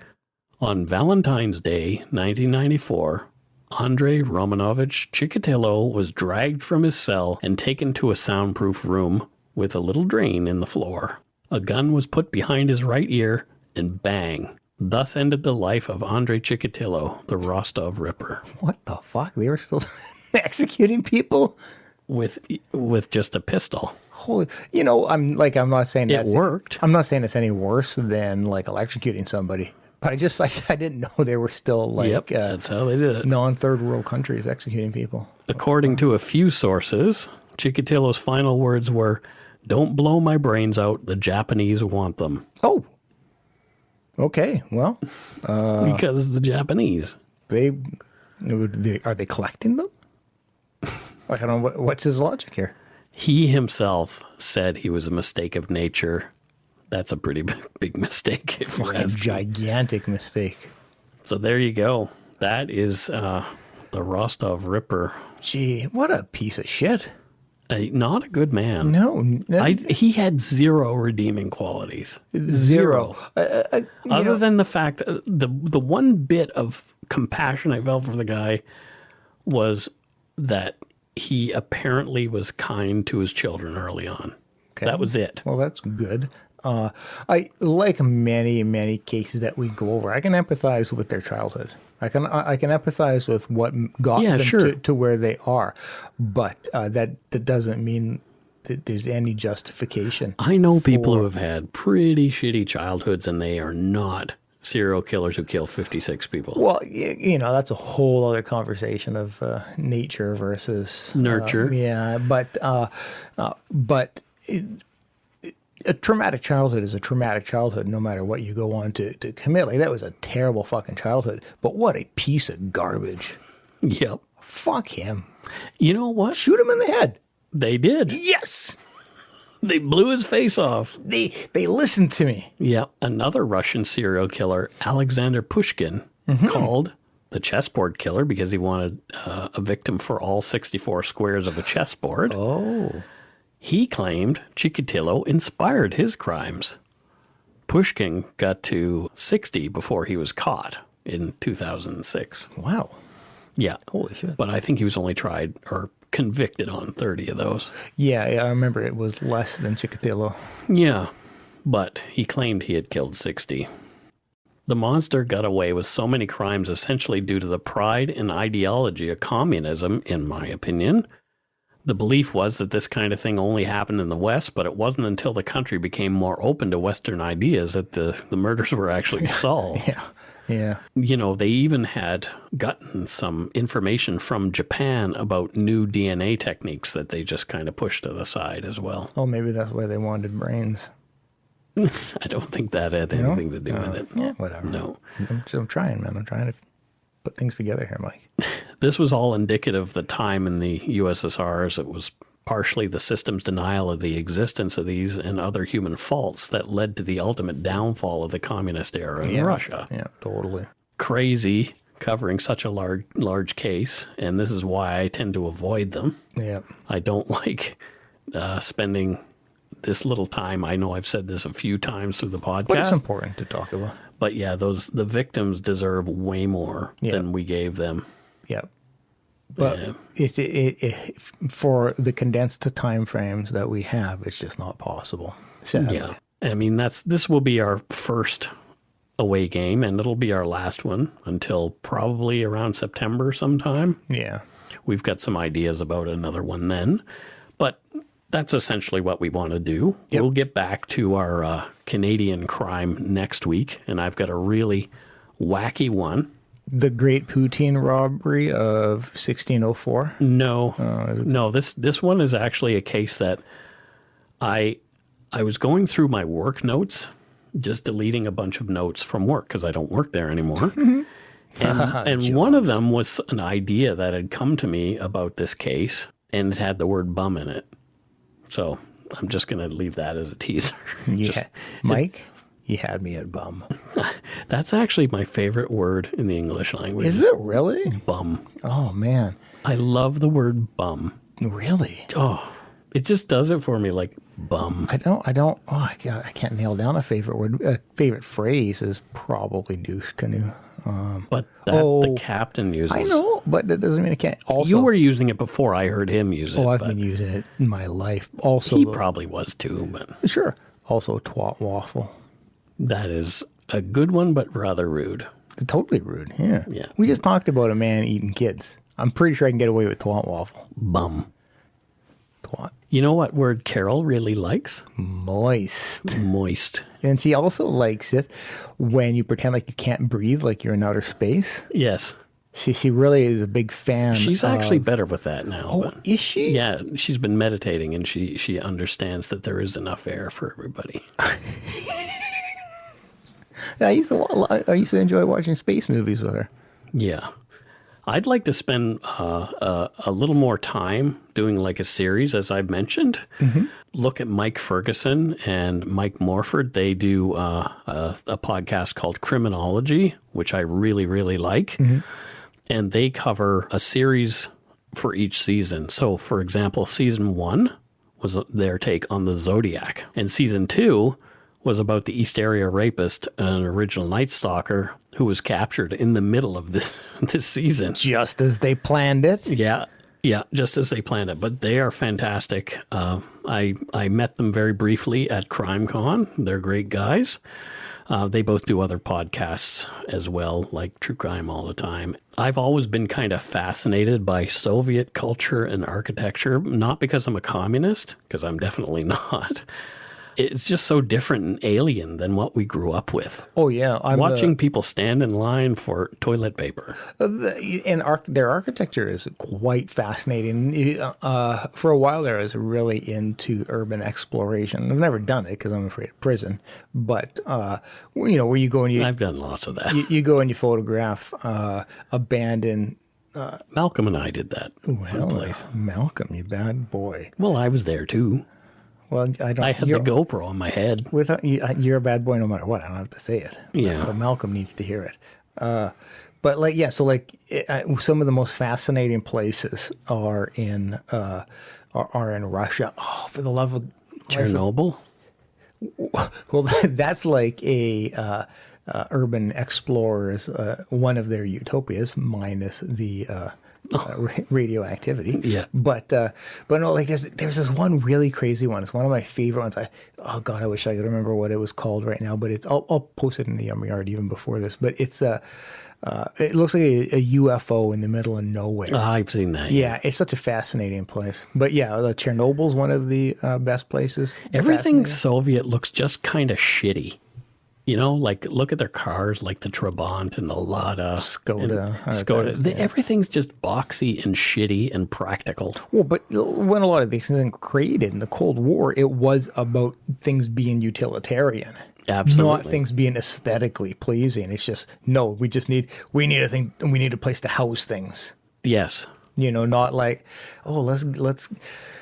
Speaker 1: On Valentine's Day, 1994, Andrei Romanovich Chikatilo was dragged from his cell and taken to a soundproof room with a little drain in the floor. A gun was put behind his right ear, and bang. Thus ended the life of Andrei Chikatilo, the Rostov Ripper.
Speaker 2: What the fuck? They were still executing people?
Speaker 1: With just a pistol.
Speaker 2: Holy, I'm not saying
Speaker 1: it worked.
Speaker 2: I'm not saying it's any worse than like electrocuting somebody. But I didn't know they were still
Speaker 1: that's how they did it.
Speaker 2: Non-third world countries executing people.
Speaker 1: According to a few sources, Chikatilo's final words were, "Don't blow my brains out. The Japanese want them."
Speaker 2: Oh. Okay, well.
Speaker 1: Because the Japanese.
Speaker 2: Are they collecting them? I don't know. What's his logic here?
Speaker 1: He himself said he was a mistake of nature. That's a pretty big mistake.
Speaker 2: Fucking gigantic mistake.
Speaker 1: So there you go. That is the Rostov Ripper.
Speaker 2: Gee, what a piece of shit.
Speaker 1: Not a good man.
Speaker 2: No.
Speaker 1: He had zero redeeming qualities.
Speaker 2: Zero.
Speaker 1: Other than the fact, the one bit of compassion I felt for the guy was that he apparently was kind to his children early on. Okay. That was it.
Speaker 2: Well, that's good. I like many cases that we go over. I can empathize with their childhood. I can empathize with what got them to where they are, but that doesn't mean that there's any justification.
Speaker 1: I know people who have had pretty shitty childhoods, and they are not serial killers who kill 56 people.
Speaker 2: Well, that's a whole other conversation of nature versus
Speaker 1: nurture.
Speaker 2: But a traumatic childhood is a traumatic childhood no matter what you go on to commit. Like, that was a terrible fucking childhood, but what a piece of garbage.
Speaker 1: Yep.
Speaker 2: Fuck him.
Speaker 1: You know what?
Speaker 2: Shoot him in the head.
Speaker 1: They did.
Speaker 2: Yes.
Speaker 1: They blew his face off.
Speaker 2: They listened to me.
Speaker 1: Yeah. Another Russian serial killer, Alexander Pushkin, called the chessboard killer because he wanted a victim for all 64 squares of a chessboard.
Speaker 2: Oh.
Speaker 1: He claimed Chikatilo inspired his crimes. Pushkin got to 60 before he was caught in 2006.
Speaker 2: Wow.
Speaker 1: Yeah.
Speaker 2: Holy shit.
Speaker 1: But I think he was only tried or convicted on 30 of those.
Speaker 2: Yeah, I remember it was less than Chikatilo.
Speaker 1: Yeah, but he claimed he had killed 60. The monster got away with so many crimes essentially due to the pride and ideology of communism, in my opinion. The belief was that this kind of thing only happened in the West, but it wasn't until the country became more open to Western ideas that the murders were actually solved.
Speaker 2: Yeah.
Speaker 1: You know, they even had gotten some information from Japan about new DNA techniques that they just kind of pushed to the side as well.
Speaker 2: Oh, maybe that's why they wanted brains.
Speaker 1: I don't think that had anything to do with it.
Speaker 2: Yeah, whatever.
Speaker 1: No.
Speaker 2: I'm trying, man. I'm trying to put things together here, Mike.
Speaker 1: This was all indicative of the time in the USSR, as it was partially the system's denial of the existence of these and other human faults that led to the ultimate downfall of the communist era in Russia.
Speaker 2: Yeah, totally.
Speaker 1: Crazy, covering such a large case, and this is why I tend to avoid them.
Speaker 2: Yeah.
Speaker 1: I don't like spending this little time. I know I've said this a few times through the podcast.
Speaker 2: But it's important to talk about.
Speaker 1: But yeah, the victims deserve way more than we gave them.
Speaker 2: Yeah. But it for the condensed time frames that we have, it's just not possible. Sadly.
Speaker 1: Yeah. I mean, this will be our first away game, and it'll be our last one until probably around September sometime.
Speaker 2: Yeah.
Speaker 1: We've got some ideas about another one then. But that's essentially what we want to do. Yep. We'll get back to our Canadian crime next week, and I've got a really wacky one.
Speaker 2: The Great Poutine Robbery of 1604?
Speaker 1: No. No, this one is actually a case that I was going through my work notes, just deleting a bunch of notes from work because I don't work there anymore. And one of them was an idea that had come to me about this case, and it had the word bum in it. So I'm just going to leave that as a teaser.
Speaker 2: Mike, you had me at bum.
Speaker 1: That's actually my favorite word in the English language.
Speaker 2: Is it really?
Speaker 1: Bum.
Speaker 2: Oh, man.
Speaker 1: I love the word bum.
Speaker 2: Really?
Speaker 1: Oh, it just does it for me, like bum.
Speaker 2: I can't nail down a favorite word. A favorite phrase is probably douche canoe.
Speaker 1: But the captain uses.
Speaker 2: I know, but that doesn't mean I can't. Also,
Speaker 1: you were using it before I heard him use it.
Speaker 2: Oh, I've been using it in my life. Also,
Speaker 1: he probably was too, but
Speaker 2: sure. Also, twat waffle.
Speaker 1: That is a good one, but rather rude.
Speaker 2: Totally rude. Yeah.
Speaker 1: Yeah.
Speaker 2: We just talked about a man eating kids. I'm pretty sure I can get away with twat waffle.
Speaker 1: Bum.
Speaker 2: Twat.
Speaker 1: You know what word Carol really likes?
Speaker 2: Moist.
Speaker 1: Moist.
Speaker 2: And she also likes it when you pretend like you can't breathe, like you're in outer space.
Speaker 1: Yes.
Speaker 2: She really is a big fan.
Speaker 1: She's actually better with that now.
Speaker 2: Oh, is she?
Speaker 1: Yeah, she's been meditating, and she understands that there is enough air for everybody.
Speaker 2: I used to enjoy watching space movies with her.
Speaker 1: Yeah. I'd like to spend a little more time doing like a series, as I've mentioned. Mm-hmm. Look at Mike Ferguson and Mike Morford. They do a podcast called Criminology, which I really, really like. Mm-hmm. And they cover a series for each season. So, for example, season 1 was their take on the Zodiac. And season 2 was about the East Area rapist, an original Night Stalker, who was captured in the middle of this season.
Speaker 2: Just as they planned it?
Speaker 1: Yeah, just as they planned it. But they are fantastic. I met them very briefly at CrimeCon. They're great guys. They both do other podcasts as well, like True Crime All the Time. I've always been kind of fascinated by Soviet culture and architecture, not because I'm a communist, because I'm definitely not. It's just so different and alien than what we grew up with.
Speaker 2: Oh, yeah.
Speaker 1: Watching people stand in line for toilet paper.
Speaker 2: Their architecture is quite fascinating. For a while there, I was really into urban exploration. I've never done it because I'm afraid of prison. But, where you go and
Speaker 1: I've done lots of that.
Speaker 2: You go and you photograph abandoned...
Speaker 1: Malcolm and I did that.
Speaker 2: Well, Malcolm, you bad boy.
Speaker 1: Well, I was there too.
Speaker 2: Well,
Speaker 1: I had the GoPro on my head.
Speaker 2: You're a bad boy no matter what. I don't have to say it.
Speaker 1: Yeah.
Speaker 2: But Malcolm needs to hear it. But some of the most fascinating places are in Russia. Oh, for the love of
Speaker 1: Chernobyl.
Speaker 2: Well, that's like a urban explorers, one of their utopias, minus the radioactivity.
Speaker 1: Yeah.
Speaker 2: But no, like there's this one really crazy one. It's one of my favorite ones. Oh God, I wish I could remember what it was called right now. But I'll post it in the Yard even before this. But it's it looks like a UFO in the middle of nowhere.
Speaker 1: I've seen that.
Speaker 2: Yeah, it's such a fascinating place. But yeah, Chernobyl's one of the best places.
Speaker 1: Everything Soviet looks just kind of shitty. You know, like look at their cars, like the Trabant and the Lada.
Speaker 2: Skoda.
Speaker 1: Everything's just boxy and shitty and practical.
Speaker 2: Well, but when a lot of these things were created in the Cold War, it was about things being utilitarian.
Speaker 1: Absolutely.
Speaker 2: Not things being aesthetically pleasing. It's just, no, we need a place to house things.
Speaker 1: Yes.
Speaker 2: You know, not like, oh, let's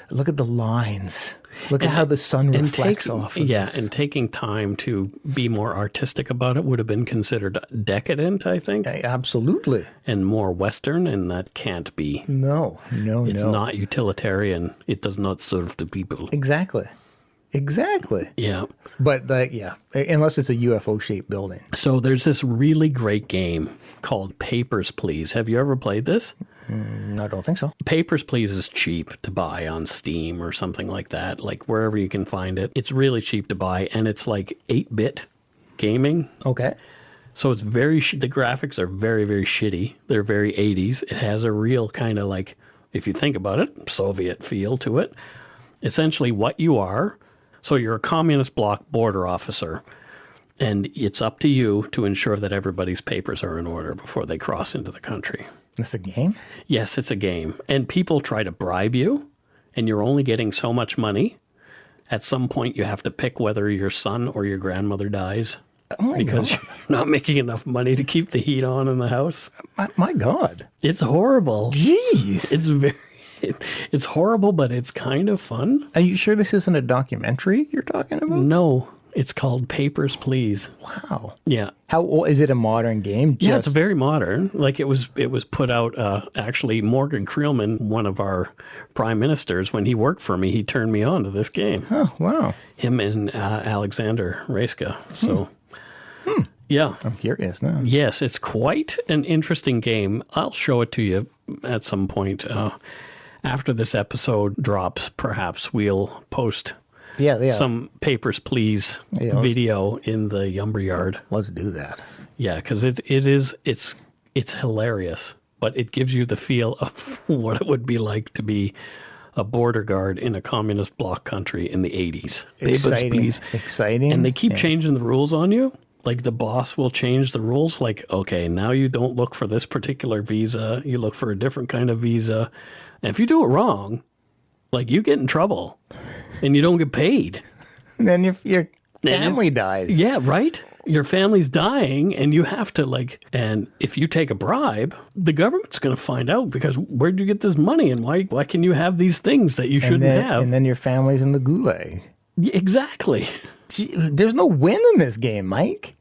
Speaker 2: look at the lines. Look at how the sun reflects off of this.
Speaker 1: And taking time to be more artistic about it would have been considered decadent, I think.
Speaker 2: Absolutely.
Speaker 1: And more Western, and that can't be.
Speaker 2: No.
Speaker 1: It's not utilitarian. It does not serve the people.
Speaker 2: Exactly. Yeah. But, unless it's a UFO-shaped building.
Speaker 1: So there's this really great game called Papers, Please. Have you ever played this?
Speaker 2: I don't think so.
Speaker 1: Papers, Please is cheap to buy on Steam or something like that, like wherever you can find it. It's really cheap to buy, and it's like 8-bit gaming.
Speaker 2: Okay.
Speaker 1: So it's the graphics are very, very shitty. They're very 80s. It has a real kind of like, if you think about it, Soviet feel to it. Essentially what you are. So you're a communist bloc border officer, and it's up to you to ensure that everybody's papers are in order before they cross into the country.
Speaker 2: That's a game?
Speaker 1: Yes, it's a game. And people try to bribe you, and you're only getting so much money. At some point, you have to pick whether your son or your grandmother dies. Because you're not making enough money to keep the heat on in the house.
Speaker 2: My God.
Speaker 1: It's horrible.
Speaker 2: Jeez.
Speaker 1: It's horrible, but it's kind of fun.
Speaker 2: Are you sure this isn't a documentary you're talking about?
Speaker 1: No, it's called Papers, Please.
Speaker 2: Wow.
Speaker 1: Yeah.
Speaker 2: How old is it? A modern game?
Speaker 1: Yeah, it's very modern. Like it was put out. Actually, Morgan Creelman, one of our prime ministers, when he worked for me, he turned me on to this game.
Speaker 2: Oh, wow.
Speaker 1: Him and Alexander Reiska. So. Yeah.
Speaker 2: I'm curious now.
Speaker 1: Yes, it's quite an interesting game. I'll show it to you at some point. After this episode drops, perhaps we'll post some Papers, Please video in the Yumber Yard.
Speaker 2: Let's do that.
Speaker 1: Yeah, because it's hilarious, but it gives you the feel of what it would be like to be a border guard in a communist bloc country in the 80s.
Speaker 2: Exciting.
Speaker 1: Papers, Please.
Speaker 2: Exciting.
Speaker 1: And they keep changing the rules on you. Like the boss will change the rules. Like, okay, now you don't look for this particular visa. You look for a different kind of visa. And if you do it wrong, like you get in trouble and you don't get paid.
Speaker 2: And then your family dies.
Speaker 1: Yeah, right? Your family's dying and you have to and if you take a bribe, the government's going to find out because where'd you get this money and why can you have these things that you shouldn't have?
Speaker 2: And then your family's in the gulag.
Speaker 1: Exactly.
Speaker 2: Gee, there's no win in this game, Mike.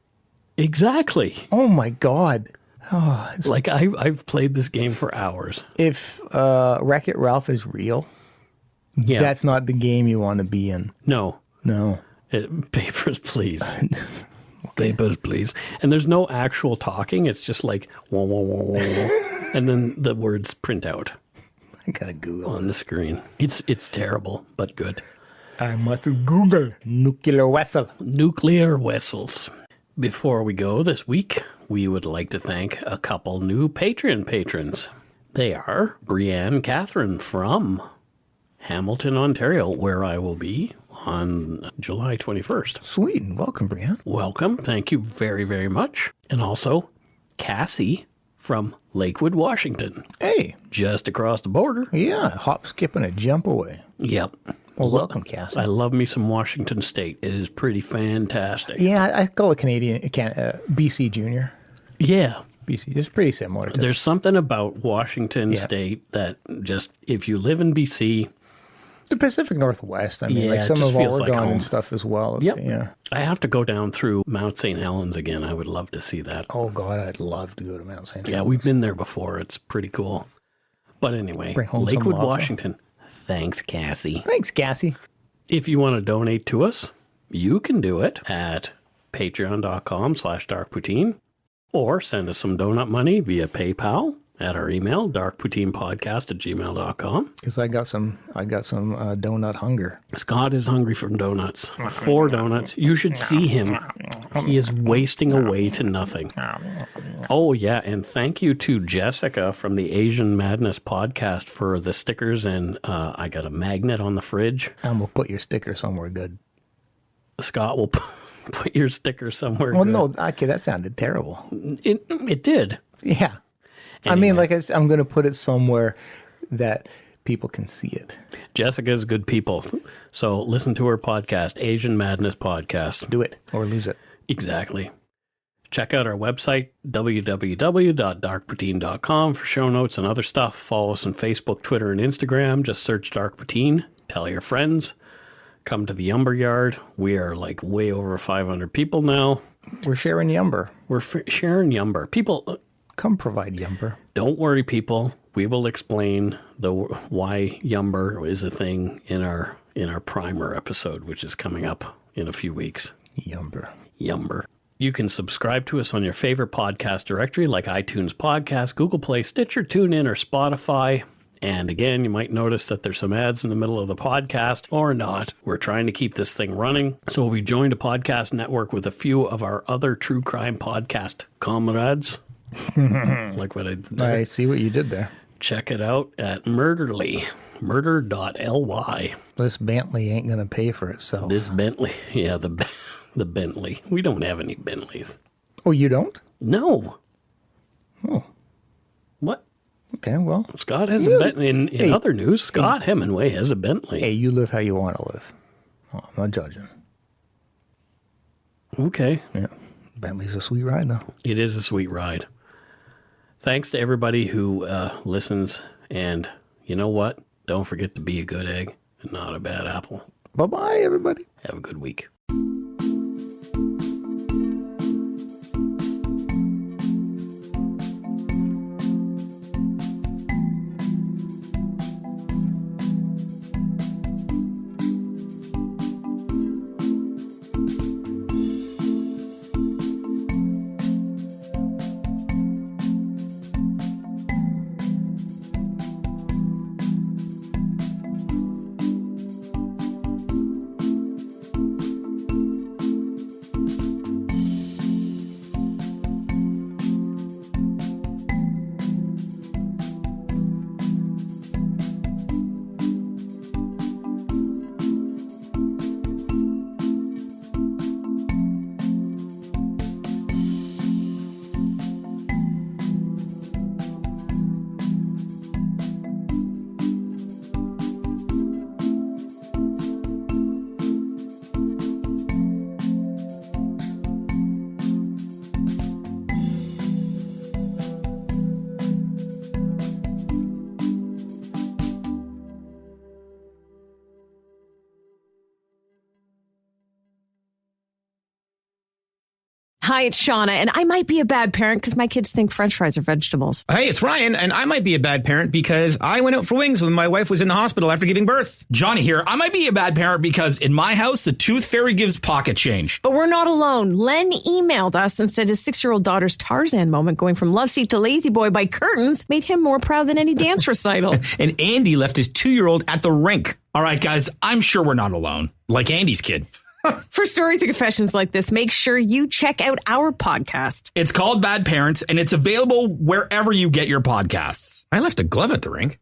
Speaker 1: Exactly.
Speaker 2: Oh my God. Oh,
Speaker 1: I've played this game for hours.
Speaker 2: If Wreck-It Ralph is real, that's not the game you want to be in.
Speaker 1: No. Papers, Please. Okay. Papers, Please. And there's no actual talking. It's just like, whoa, whoa, whoa, whoa, whoa. And then the words print out.
Speaker 2: I gotta Google
Speaker 1: on the screen. It's terrible, but good.
Speaker 2: I must Google nuclear vessel.
Speaker 1: Nuclear vessels. Before we go this week, we would like to thank a couple new Patreon patrons. They are Brianne Catherine from Hamilton, Ontario, where I will be on July 21st.
Speaker 2: Sweet. Welcome, Brianne.
Speaker 1: Welcome. Thank you very, very much. And also Cassie from Lakewood, Washington.
Speaker 2: Hey.
Speaker 1: Just across the border.
Speaker 2: Yeah. Hop, skip, and a jump away.
Speaker 1: Yep.
Speaker 2: Well, welcome, Cassie.
Speaker 1: I love me some Washington State. It is pretty fantastic.
Speaker 2: Yeah, I call it BC Junior.
Speaker 1: Yeah.
Speaker 2: BC. It's pretty similar.
Speaker 1: There's something about Washington State that just, if you live in BC...
Speaker 2: The Pacific Northwest. I mean, some of Oregon and stuff as well.
Speaker 1: Yep.
Speaker 2: Yeah.
Speaker 1: I have to go down through Mount St. Helens again. I would love to see that.
Speaker 2: Oh, God, I'd love to go to Mount St. Helens.
Speaker 1: Yeah, we've been there before. It's pretty cool. But anyway, Lakewood, Washington. Thanks, Cassie.
Speaker 2: Thanks, Cassie.
Speaker 1: If you want to donate to us, You can do it at patreon.com/darkpoutine or send us some donut money via PayPal at our email, darkpoutinepodcast@gmail.com.
Speaker 2: Because I got some donut hunger.
Speaker 1: Scott is hungry for donuts. 4 donuts. You should see him. He is wasting away to nothing. Oh, yeah. And thank you to Jessica from the Asian Madness podcast for the stickers. And I got a magnet on the fridge.
Speaker 2: And we'll put your sticker somewhere good.
Speaker 1: Scott will put your sticker somewhere
Speaker 2: good.
Speaker 1: No,
Speaker 2: okay, that sounded terrible.
Speaker 1: It did.
Speaker 2: Yeah. Anyway. I mean, like I'm going to put it somewhere that people can see it.
Speaker 1: Jessica's good people. So listen to her podcast, Asian Madness Podcast.
Speaker 2: Do it or lose it.
Speaker 1: Exactly. Check out our website, www.darkpoutine.com for show notes and other stuff. Follow us on Facebook, Twitter, and Instagram. Just search Dark Poutine. Tell your friends. Come to the Yumber Yard. We are like way over 500 people now.
Speaker 2: We're sharing Yumber.
Speaker 1: We're sharing Yumber. People...
Speaker 2: Come provide Yumber.
Speaker 1: Don't worry, people. We will explain why Yumber is a thing in our primer episode, which is coming up in a few weeks.
Speaker 2: Yumber.
Speaker 1: You can subscribe to us on your favorite podcast directory like iTunes Podcast, Google Play, Stitcher, TuneIn, or Spotify. And again, you might notice that there's some ads in the middle of the podcast, or not. We're trying to keep this thing running. So we joined a podcast network with a few of our other true crime podcast comrades. Like what I did there.
Speaker 2: I see what you did there.
Speaker 1: Check it out at murder.ly.
Speaker 2: This Bentley ain't going to pay for itself.
Speaker 1: This Bentley. Yeah, the Bentley. We don't have any Bentleys.
Speaker 2: Oh, you don't?
Speaker 1: No.
Speaker 2: Oh.
Speaker 1: What?
Speaker 2: Okay, well.
Speaker 1: Scott has a Bentley. In other news, Scott Hemingway has a Bentley.
Speaker 2: Hey, you live how you want to live. Oh, I'm not judging.
Speaker 1: Okay.
Speaker 2: Yeah. Bentley's a sweet ride, though.
Speaker 1: It is a sweet ride. Thanks to everybody who listens. And you know what? Don't forget to be a good egg and not a bad apple.
Speaker 2: Bye-bye, everybody.
Speaker 1: Have a good week.
Speaker 10: Hi, it's Shauna, and I might be a bad parent because my kids think French fries are vegetables.
Speaker 11: Hey, it's Ryan, and I might be a bad parent because I went out for wings when my wife was in the hospital after giving birth. Johnny here. I might be a bad parent because in my house, the tooth fairy gives pocket change.
Speaker 10: But we're not alone. Len emailed us and said his 6-year-old daughter's Tarzan moment going from love seat to lazy boy by curtains made him more proud than any dance recital.
Speaker 11: And Andy left his 2-year-old at the rink. All right, guys, I'm sure we're not alone. Like Andy's kid.
Speaker 10: For stories and confessions like this, make sure you check out our podcast.
Speaker 11: It's called Bad Parents, and it's available wherever you get your podcasts. I left a glove at the rink.